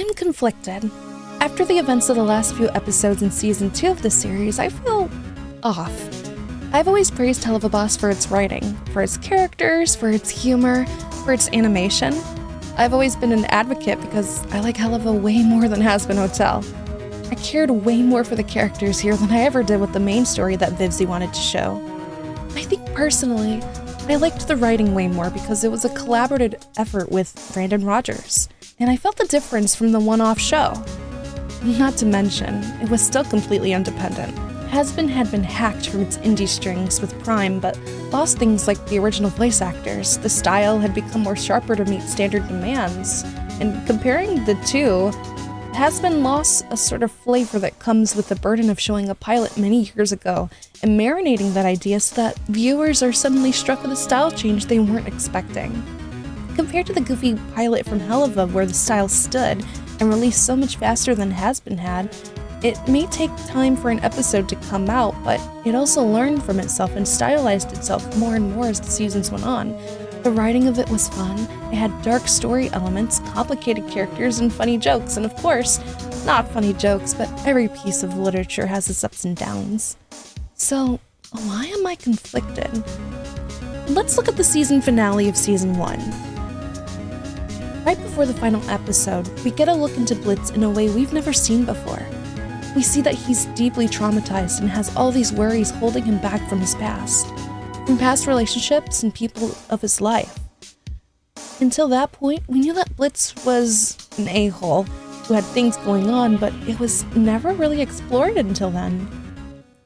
I'm conflicted. After the events of the last few episodes in Season 2 of the series, I feel off. I've always praised Helluva Boss for its writing, for its characters, for its humor, for its animation. I've always been an advocate because I like Helluva way more than Has Been Hotel. I cared way more for the characters here than I ever did with the main story that Vivzy wanted to show. I think personally, I liked the writing way more because it was a collaborative effort with Brandon Rogers, and I felt the difference from the one-off show. Not to mention, it was still completely independent. Has Been had been hacked from its indie strings with Prime, but lost things like the original voice actors. The style had become more sharper to meet standard demands, and comparing the two, Has Been lost a sort of flavor that comes with the burden of showing a pilot many years ago and marinating that idea so that viewers are suddenly struck with a style change they weren't expecting. Compared to the goofy pilot from Helluva where the style stood and released so much faster than Has Been had, it may take time for an episode to come out, but it also learned from itself and stylized itself more and more as the seasons went on. The writing of it was fun, it had dark story elements, complicated characters, and funny jokes, and of course, not funny jokes, but every piece of literature has its ups and downs. So, why am I conflicted? Let's look at the season finale of Season 1. Right before the final episode, we get a look into Blitz in a way we've never seen before. We see that he's deeply traumatized and has all these worries holding him back from his past, from past relationships and people of his life. Until that point, we knew that Blitz was an a-hole who had things going on, but it was never really explored until then.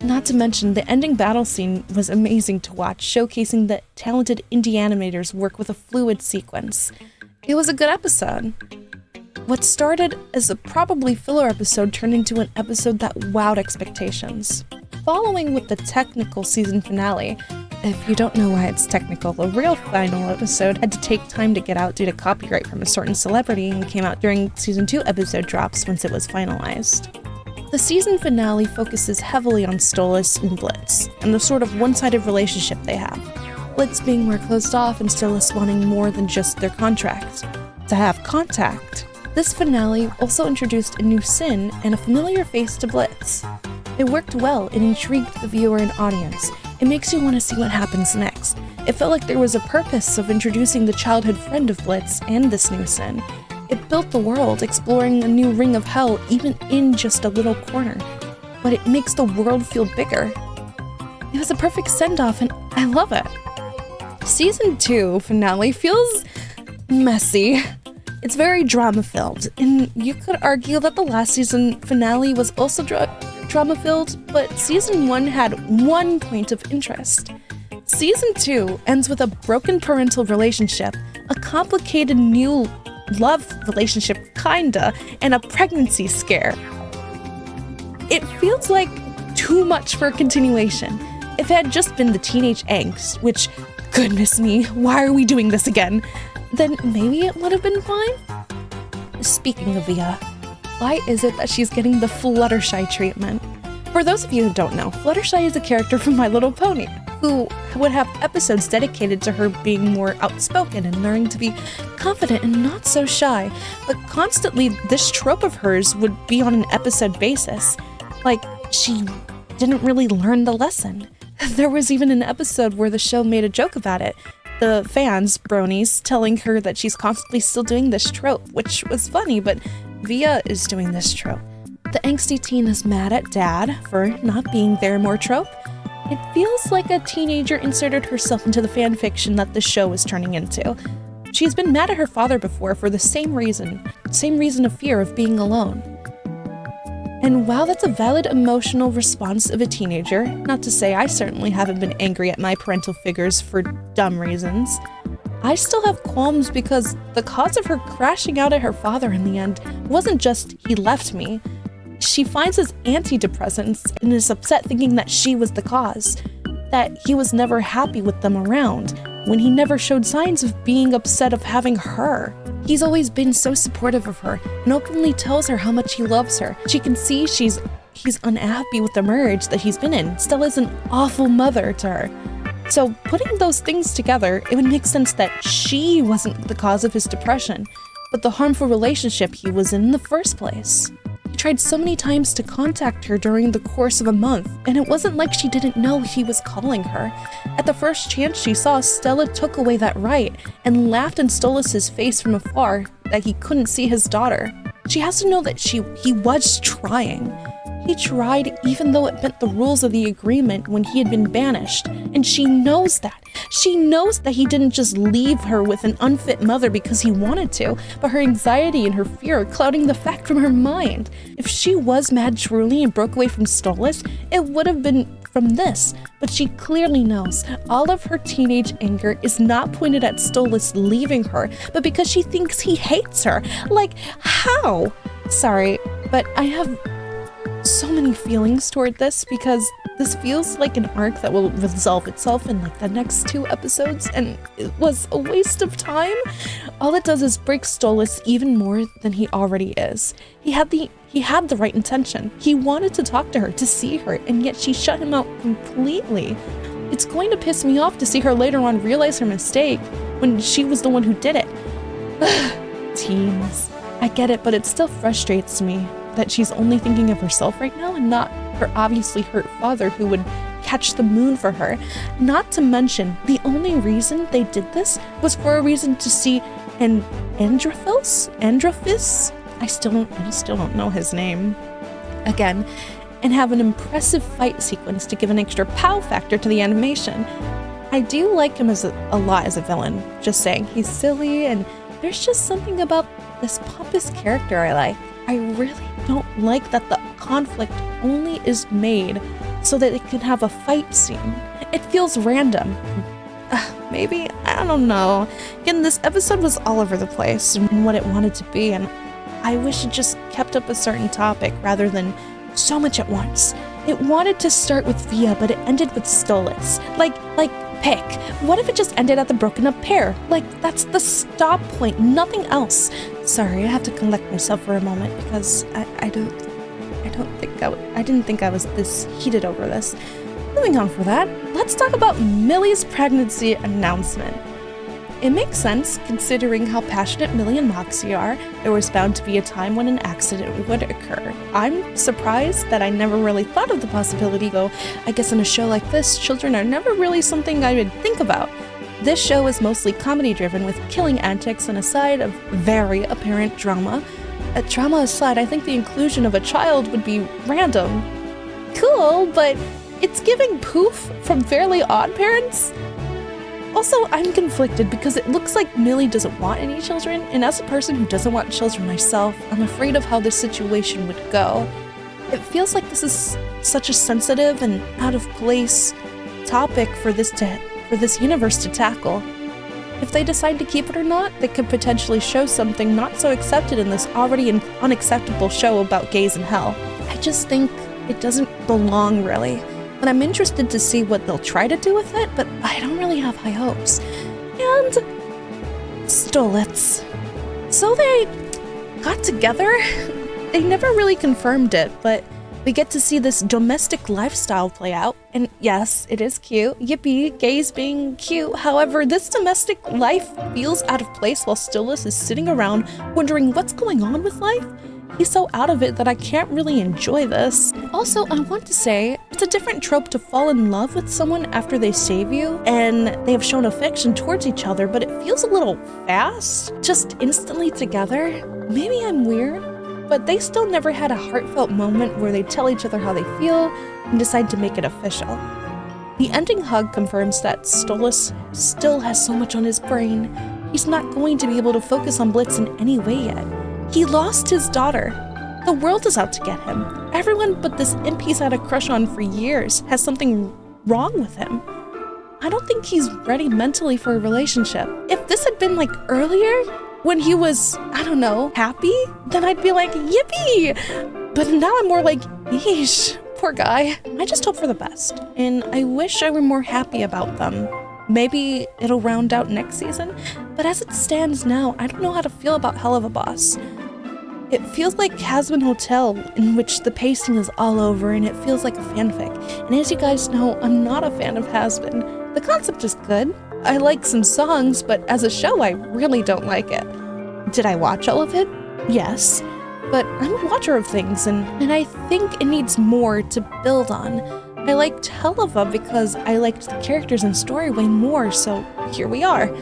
Not to mention, the ending battle scene was amazing to watch, showcasing that talented indie animators work with a fluid sequence. It was a good episode. What started as a probably filler episode turned into an episode that wowed expectations. Following with the technical season finale, if you don't know why it's technical, the real final episode had to take time to get out due to copyright from a certain celebrity and came out during Season 2 episode drops once it was finalized. The season finale focuses heavily on Stolas and Blitz, and the sort of one-sided relationship they have. Blitz being more closed off and Stolas wanting more than just their contract. To have contact. This finale also introduced a new sin and a familiar face to Blitz. It worked well and intrigued the viewer and audience. It makes you want to see what happens next. It felt like there was a purpose of introducing the childhood friend of Blitz and this new sin. It built the world, exploring a new ring of hell even in just a little corner. But it makes the world feel bigger. It was a perfect send-off and I love it. Season 2 finale feels messy. It's very drama-filled, and you could argue that the last season finale was also drama-filled, but Season 1 had one point of interest. Season 2 ends with a broken parental relationship, a complicated new love relationship kinda, and a pregnancy scare. It feels like too much for a continuation. If it had just been the teenage angst, which, goodness me, why are we doing this again? Then maybe it would have been fine? Speaking of Via, why is it that she's getting the Fluttershy treatment? For those of you who don't know, Fluttershy is a character from My Little Pony, who would have episodes dedicated to her being more outspoken and learning to be confident and not so shy, but constantly this trope of hers would be on an episode basis. Like, she didn't really learn the lesson. There was even an episode where the show made a joke about it. The fans, bronies, telling her that she's constantly still doing this trope, which was funny, but Via is doing this trope. The angsty teen is mad at Dad for not being there more trope. It feels like a teenager inserted herself into the fanfiction that the show is turning into. She's been mad at her father before for the same reason of fear of being alone. And while that's a valid emotional response of a teenager, not to say I certainly haven't been angry at my parental figures for dumb reasons, I still have qualms because the cause of her crashing out at her father in the end wasn't just he left me. She finds his antidepressants and is upset thinking that she was the cause, that he was never happy with them around, when he never showed signs of being upset of having her. He's always been so supportive of her and openly tells her how much he loves her. She can see he's unhappy with the marriage that he's been in. Stella's an awful mother to her. So putting those things together, it would make sense that she wasn't the cause of his depression. but the harmful relationship he was in the first place. He tried so many times to contact her during the course of a month, and it wasn't like she didn't know he was calling her. At the first chance she saw, Stella took away that right and laughed in Stolas's face from afar that he couldn't see his daughter. She has to know that he was trying. He tried even though it bent the rules of the agreement when he had been banished, and she knows that. She knows that he didn't just leave her with an unfit mother because he wanted to, but her anxiety and her fear are clouding the fact from her mind. If she was mad truly and broke away from Stolas, it would have been from this, but she clearly knows all of her teenage anger is not pointed at Stolas leaving her, but because she thinks he hates her. Like, how? Sorry, but I have so many feelings toward this because this feels like an arc that will resolve itself in like the next 2 episodes, and it was a waste of time. All it does is break Stolas even more than he already is. He had the right intention. He wanted to talk to her, to see her, and yet she shut him out completely. It's going to piss me off to see her later on realize her mistake when she was the one who did it. Teens. I get it, but it still frustrates me that she's only thinking of herself right now and not her obviously hurt father who would catch the moon for her. Not to mention, the only reason they did this was for a reason to see Androphis? I still don't know his name. Again, and have an impressive fight sequence to give an extra pow factor to the animation. I do like him a lot as a villain, just saying. He's silly, and there's just something about this pompous character I like. I really don't like that the conflict only is made so that it can have a fight scene. It feels random. Maybe? I don't know. Again, this episode was all over the place and what it wanted to be, and I wish it just kept up a certain topic rather than so much at once. It wanted to start with Via, but it ended with Stolas. Like, pick. What if it just ended at the broken up pair? Like, that's the stop point, nothing else. Sorry, I have to collect myself for a moment because I didn't think I was this heated over this. Moving on for that, let's talk about Millie's pregnancy announcement. It makes sense, considering how passionate Millie and Moxie are. There was bound to be a time when an accident would occur. I'm surprised that I never really thought of the possibility, though I guess in a show like this, children are never really something I would think about. This show is mostly comedy-driven with killing antics and a side of very apparent drama. Drama aside, I think the inclusion of a child would be random. Cool, but it's giving Poof from Fairly Odd Parents? Also, I'm conflicted because it looks like Millie doesn't want any children, and as a person who doesn't want children myself, I'm afraid of how this situation would go. It feels like this is such a sensitive and out-of-place topic for this universe to tackle. If they decide to keep it or not, they could potentially show something not so accepted in this already unacceptable show about gays in hell. I just think it doesn't belong, really. And I'm interested to see what they'll try to do with it, but I don't really have high hopes. And Stolitz. So they got together? They never really confirmed it, but we get to see this domestic lifestyle play out. And yes, it is cute. Yippee, gays being cute. However, this domestic life feels out of place while Stolitz is sitting around wondering what's going on with life. He's so out of it that I can't really enjoy this. Also, I want to say, it's a different trope to fall in love with someone after they save you, and they have shown affection towards each other, but it feels a little fast. Just instantly together. Maybe I'm weird, but they still never had a heartfelt moment where they tell each other how they feel and decide to make it official. The ending hug confirms that Stolas still has so much on his brain. He's not going to be able to focus on Blitz in any way yet. He lost his daughter. The world is out to get him. Everyone but this imp he's had a crush on for years has something wrong with him. I don't think he's ready mentally for a relationship. If this had been like earlier, when he was, I don't know, happy, then I'd be like, yippee! But now I'm more like, yeesh, poor guy. I just hope for the best, and I wish I were more happy about them. Maybe it'll round out next season, but as it stands now, I don't know how to feel about Helluva Boss. It feels like Hazbin Hotel, in which the pacing is all over and it feels like a fanfic. And as you guys know, I'm not a fan of Hazbin. The concept is good. I like some songs, but as a show, I really don't like it. Did I watch all of it? Yes. But I'm a watcher of things, and I think it needs more to build on. I liked Helluva because I liked the characters and story way more, so here we are.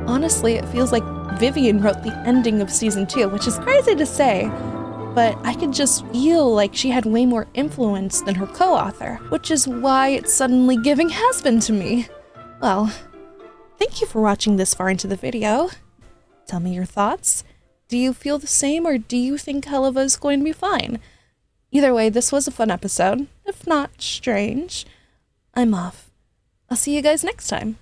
Honestly, it feels like Vivian wrote the ending of season 2, which is crazy to say, but I could just feel like she had way more influence than her co-author, which is why it's suddenly giving has-been to me. Well, thank you for watching this far into the video. Tell me your thoughts. Do you feel the same, or do you think Helluva is going to be fine? Either way, this was a fun episode, if not strange. I'm off. I'll see you guys next time.